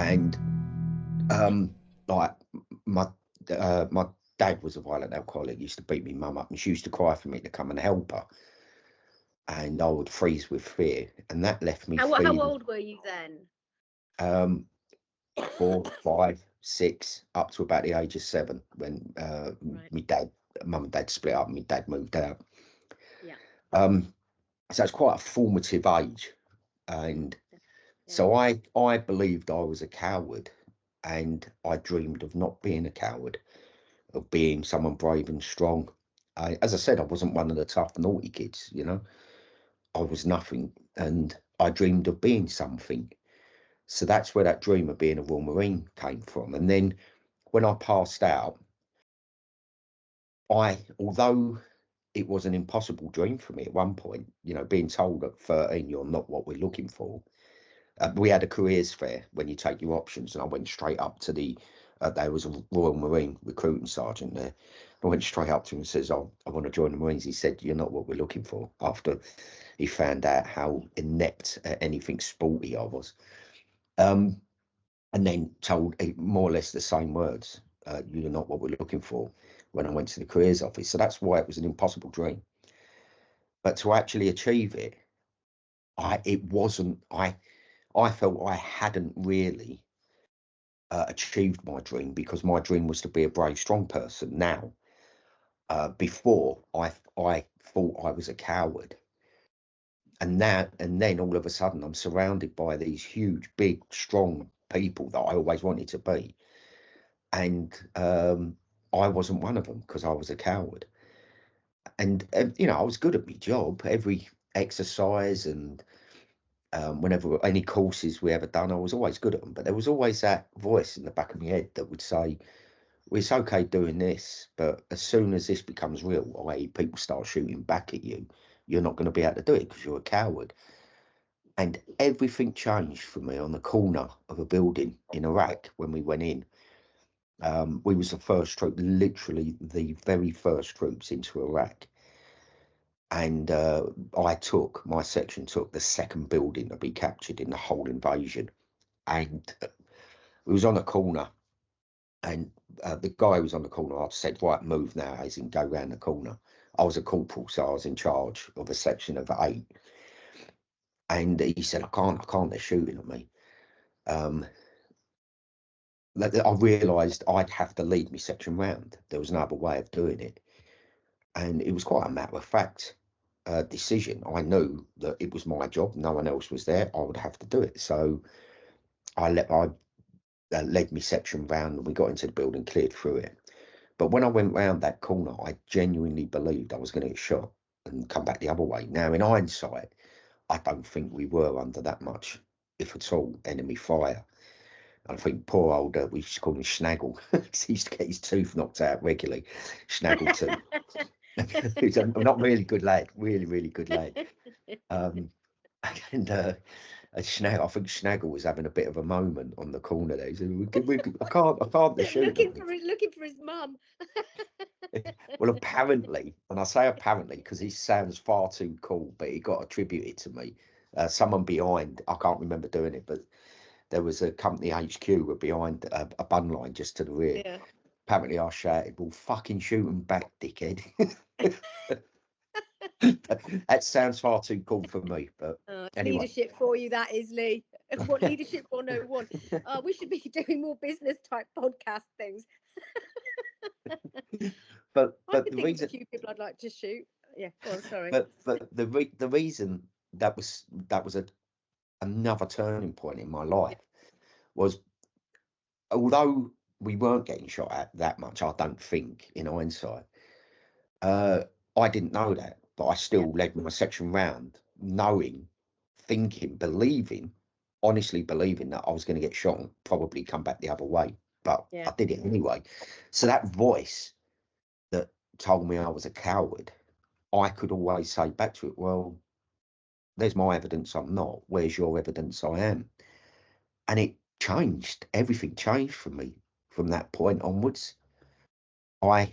And like my my dad was a violent alcoholic. He used to beat me mum up, and she used to cry for me to come and help her. And I would freeze with fear, and that left me How feeling. old were you then? 4, 5, 6, up to about the age of 7, when Right. mum and dad split up, and my dad moved out. Yeah. So it's quite a formative age, and so I believed I was a coward, and I dreamed of not being a coward, of being someone brave and strong. As I said, I wasn't one of the tough, naughty kids, you know. I was nothing, and I dreamed of being something. So that's where that dream of being a Royal Marine came from. And then when I passed out, although it was an impossible dream for me at one point, you know, being told at 13 you're not what we're looking for. We had a careers fair when you take your options, and I went straight up to there was a Royal Marine recruiting sergeant there. I went straight up to him and says, "Oh, I want to join the Marines." He said, "You're not what we're looking for," after he found out how inept at anything sporty I was. And then told more or less the same words, "You're not what we're looking for," when I went to the careers office. So that's why it was an impossible dream. But to actually achieve it, I felt I hadn't really achieved my dream, because my dream was to be a brave, strong person. Now, before I thought I was a coward, and then all of a sudden I'm surrounded by these huge, big, strong people that I always wanted to be, and I wasn't one of them because I was a coward. And you know, I was good at my job. Every exercise and whenever any courses we ever done, I was always good at them. But there was always that voice in the back of my head that would say, well, it's okay doing this, but as soon as this becomes real, i.e. people start shooting back at you, you're not going to be able to do it because you're a coward. And everything changed for me on the corner of a building in Iraq when we went in. We was the first troop, literally the very first troops into Iraq. And my section took the second building to be captured in the whole invasion. And we was on a corner, and the guy who was on the corner, I said, right, move now, as in go round the corner. I was a corporal, so I was in charge of a section of 8. And he said, I can't, they're shooting at me. I realised I'd have to lead my section round. There was no other way of doing it. And it was quite a matter of fact decision. I knew that it was my job. No one else was there. I would have to do it. So I led my section round, and we got into the building, cleared through it. But when I went round that corner, I genuinely believed I was going to get shot and come back the other way. Now, in hindsight, I don't think we were under that much, if at all, enemy fire. I think poor old, we used to call him Snaggle. He used to get his tooth knocked out regularly. Snaggleton. He's a not really good lad, really, really good lad. And I think Snaggle was having a bit of a moment on the corner there. He said, I can't, they're shooting at me. Looking for his mum. Well, apparently, and I say apparently because he sounds far too cool, but he got attributed to me. Someone behind, I can't remember doing it, but there was a company HQ were behind a bun line just to the rear. Yeah. Apparently I shouted, well, fucking shoot him back, dickhead. That sounds far too cool for me, but anyway. Leadership for you, that is, Lee. What Leadership 101. We should be doing more business type podcast things. but I could the think reason, of a few people I'd like to shoot. Yeah, go on, sorry. but the reason that was another turning point in my life was, although we weren't getting shot at that much, I don't think, in hindsight, I didn't know that, but I still led my section round, knowing, thinking, believing, honestly believing that I was going to get shot and probably come back the other way. But I did it anyway. So that voice that told me I was a coward, I could always say back to it, well, there's my evidence I'm not. Where's your evidence I am? And it changed. Everything changed for me from that point onwards. When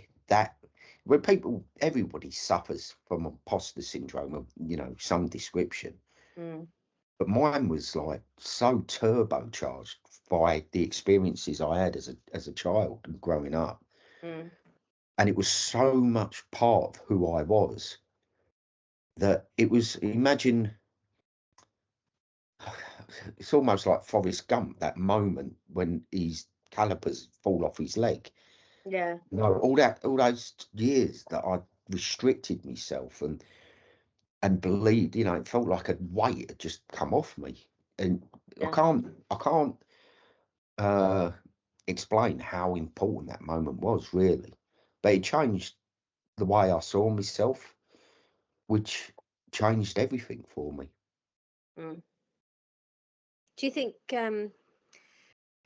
everybody suffers from imposter syndrome of, you know, some description. But mine was like so turbocharged by the experiences I had as a child and growing up. Mm. And it was so much part of who I was that it was, imagine, it's almost like Forrest Gump, that moment when his calipers fall off his leg. Yeah. You know, all those years that I restricted myself and believed, you know, it felt like a weight had just come off me. And Yeah. I can't explain how important that moment was, really. But it changed the way I saw myself, which changed everything for me. Mm. Do you think that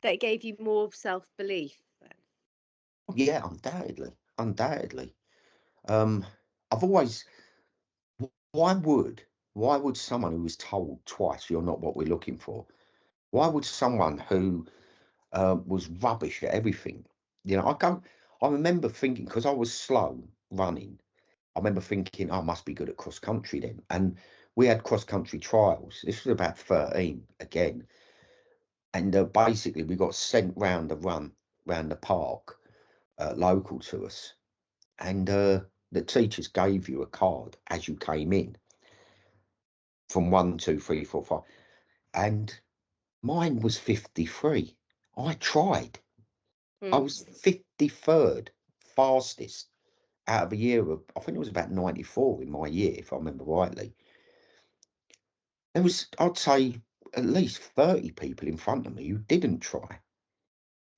it gave you more self-belief then? Yeah, undoubtedly. I've always, why would someone who was told twice you're not what we're looking for, why would someone who was rubbish at everything, you know, I remember thinking, because I was slow running, I remember thinking, I must be good at cross country then. And we had cross country trials. This was about 13 again. And basically, we got sent round a run round the park, local to us. And the teachers gave you a card as you came in from 1, 2, 3, 4, 5. And mine was 53. I tried. I was 53rd fastest out of a year of, I think it was about 94 in my year, if I remember rightly. There was, I'd say, at least 30 people in front of me who didn't try,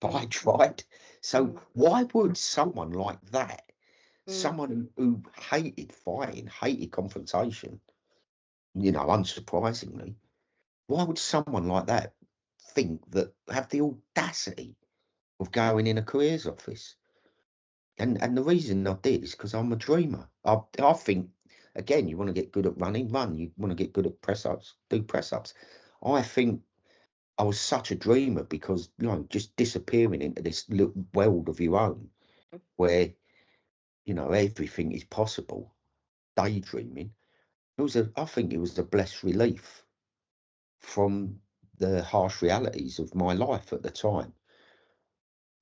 but I tried. So why would someone like that, someone who hated fighting, hated confrontation, you know, unsurprisingly, why would someone like that have the audacity of going in a careers office? And the reason I did is because I'm a dreamer. I think, again, you want to get good at running, run. You want to get good at press ups, do press ups. I think I was such a dreamer because, you know, just disappearing into this little world of your own where, you know, everything is possible, daydreaming. I think it was a blessed relief from the harsh realities of my life at the time.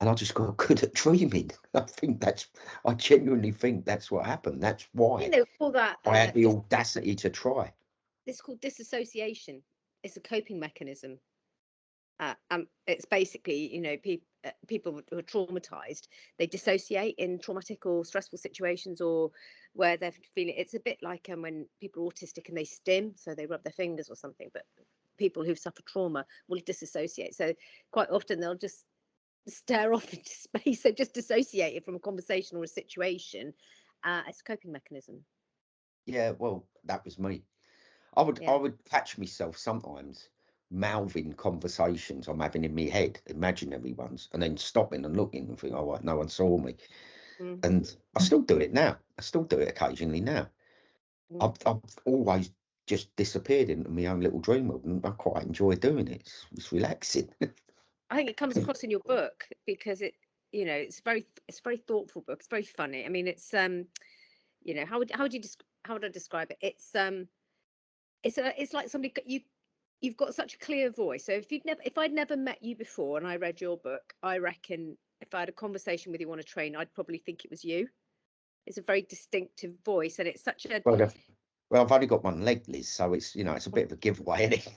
And I just got good at dreaming. I genuinely think that's what happened. That's why They call that I had the audacity to try. this is called disassociation. It's a coping mechanism. It's basically, you know, people who are traumatized, they dissociate in traumatic or stressful situations, or where they're feeling. It's a bit like when people are autistic and they stim, so they rub their fingers or something. But people who suffer trauma will disassociate. So quite often they'll just stare off into space. So just dissociated from a conversation or a situation. It's a coping mechanism. Yeah, well, that was me. I Yeah. would catch myself sometimes mouthing conversations I'm having in my head, imaginary ones, and then stopping and looking and think, oh, right, no one saw me. And I still do it now. I still do it occasionally now. I've always just disappeared into my own little dream world, and I quite enjoy doing it. It's relaxing. I think it comes across in your book because it, you know, it's a very thoughtful book. It's very funny. I mean, it's you know, how would I describe it? It's like somebody you've got such a clear voice. So if I'd never met you before and I read your book, I reckon if I had a conversation with you on a train, I'd probably think it was you. It's a very distinctive voice, and it's such a Well, I've only got one leg, Liz, so it's, you know, it's a bit of a giveaway, isn't it?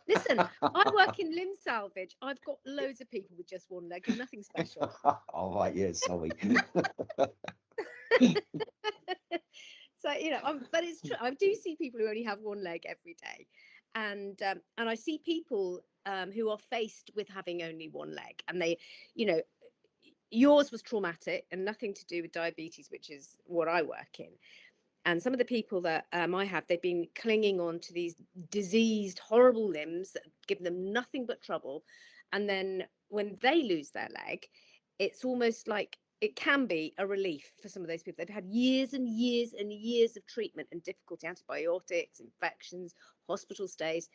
Listen, I work in limb salvage. I've got loads of people with just one leg. You're nothing special. All right, yeah, sorry. So, you know, but it's true. I do see people who only have one leg every day, and I see people who are faced with having only one leg, and they, you know, yours was traumatic and nothing to do with diabetes, which is what I work in. And some of the people that I have, they've been clinging on to these diseased, horrible limbs that give them nothing but trouble. And then when they lose their leg, it's almost like it can be a relief for some of those people. They've had years and years and years of treatment and difficulty, antibiotics, infections, hospital stays.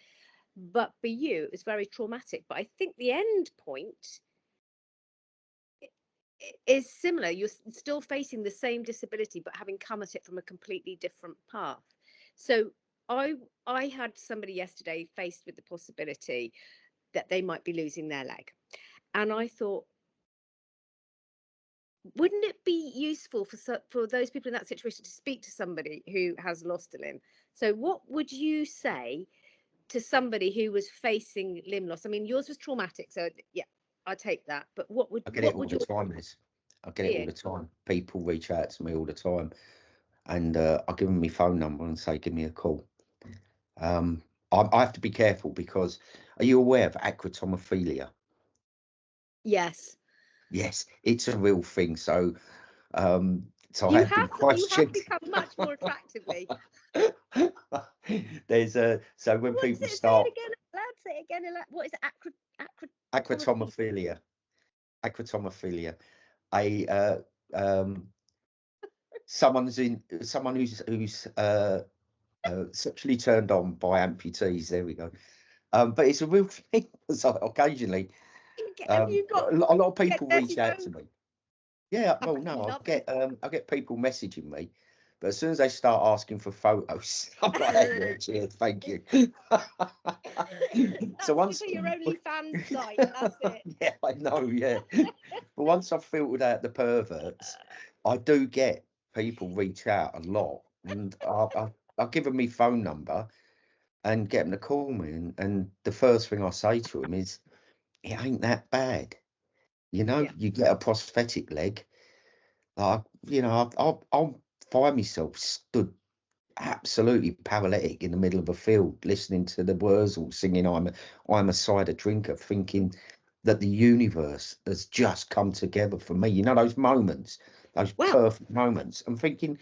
But for you, it was very traumatic. But I think the end point is similar. You're still facing the same disability, but having come at it from a completely different path. So I had somebody yesterday faced with the possibility that they might be losing their leg. And I thought, wouldn't it be useful for those people in that situation to speak to somebody who has lost a limb? So what would you say to somebody who was facing limb loss? I mean, yours was traumatic, so yeah, I take that. But what would I get it all the time, Liz. I get it all the time. People reach out to me all the time, and I give them my phone number and say, give me a call. I have to be careful because, are you aware of acrotomophilia? Yes. Yes, it's a real thing. So, so You I have been questioned. You have become much more attractively. There's so when people Say start. it again. What is it? Acrotomophilia. Acrotomophilia. Someone who's sexually turned on by amputees. There we go. But it's a real thing. So occasionally, a lot of people reach out to me. Yeah, well, no, I get people messaging me, but as soon as they start asking for photos, I'm like, yeah, cheers, thank you. So once your OnlyFans site, that's it. Yeah, I know, yeah. But once I've filtered out the perverts, I do get people reach out a lot, and I'll give them my phone number and get them to call me, and the first thing I say to them is, it ain't that bad. You know, you get a prosthetic leg. You know, I'll find myself stood absolutely paralytic in the middle of a field, listening to the Wurzel singing I'm a cider drinker, thinking that the universe has just come together for me. You know, those moments, those perfect moments. I'm thinking,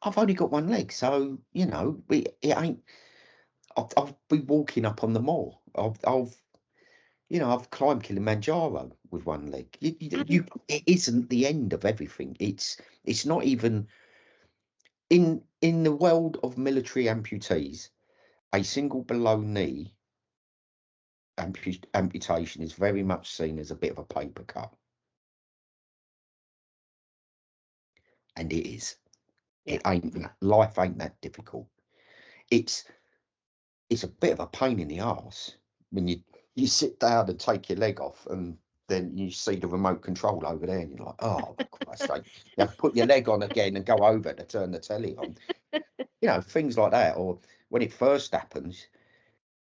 I've only got one leg, so, you know, it ain't, I'll be walking up on the moor. I've climbed Kilimanjaro with one leg. It isn't the end of everything. It's not even in the world of military amputees. A single below knee amputation is very much seen as a bit of a paper cut, and it is. It ain't. Life ain't that difficult. It's a bit of a pain in the arse when you sit down and take your leg off, and then you see the remote control over there, and you're like, oh, for Christ's sake, you have to put your leg on again and go over to turn the telly on. You know, things like that. Or when it first happens,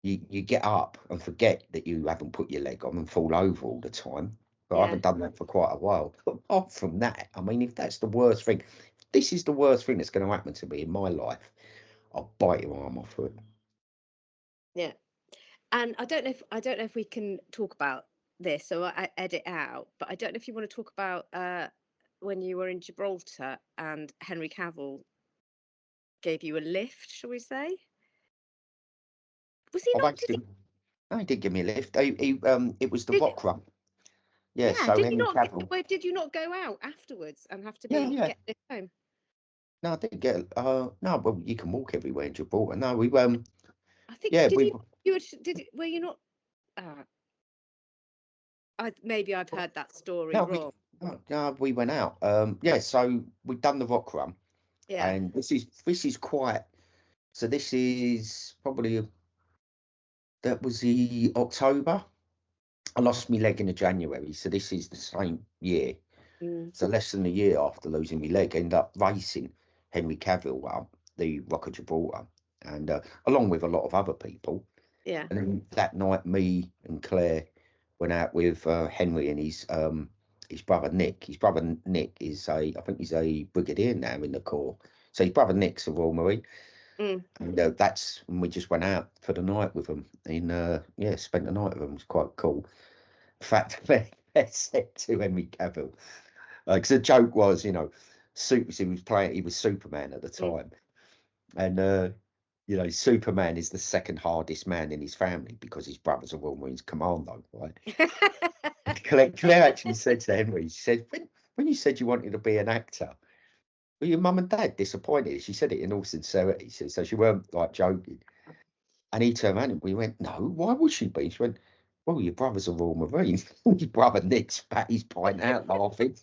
you get up and forget that you haven't put your leg on and fall over all the time. But I haven't done that for quite a while. But apart from that, I mean, if that's the worst thing, this is the worst thing that's going to happen to me in my life, I'll bite your arm off for it. Yeah. And I don't know if we can talk about this, so I edit out, but I don't know if you want to talk about when you were in Gibraltar and Henry Cavill gave you a lift, shall we say? Was he not? No, he did give me a lift. It was the rock run. Yeah, so did Henry Cavill. Did you not go out afterwards and have to get this home? No, I didn't get. No, well, you can walk everywhere in Gibraltar. No, we I think. Were you not? Maybe I've heard that story wrong. No, we went out. So we've done the rock run. Yeah. And this is quite. So this is probably that was the October. I lost my leg in the January, so this is the same year. So less than a year after losing my leg, I ended up racing Henry Cavill up the Rock of Gibraltar, and along with a lot of other people. Yeah. And then that night, me and Claire went out with Henry and his brother Nick. His brother Nick is I think he's a brigadier now in the Corps. So his brother Nick's a Royal Marine. And that's when we just went out for the night with them. And spent the night with them. It was quite cool. In fact, they said to Henry Cavill, because the joke was, he was Superman at the time, and Superman is the second hardest man in his family because his brother's a Royal Marines commando, right? Claire actually said to Henry, she said, when you said you wanted to be an actor, were your mum and dad disappointed? She said it in all sincerity, so she weren't like joking. And he turned around and we went, no, why would she be? She went, well, your brother's a Royal Marine. His brother Nick spat his pint out laughing.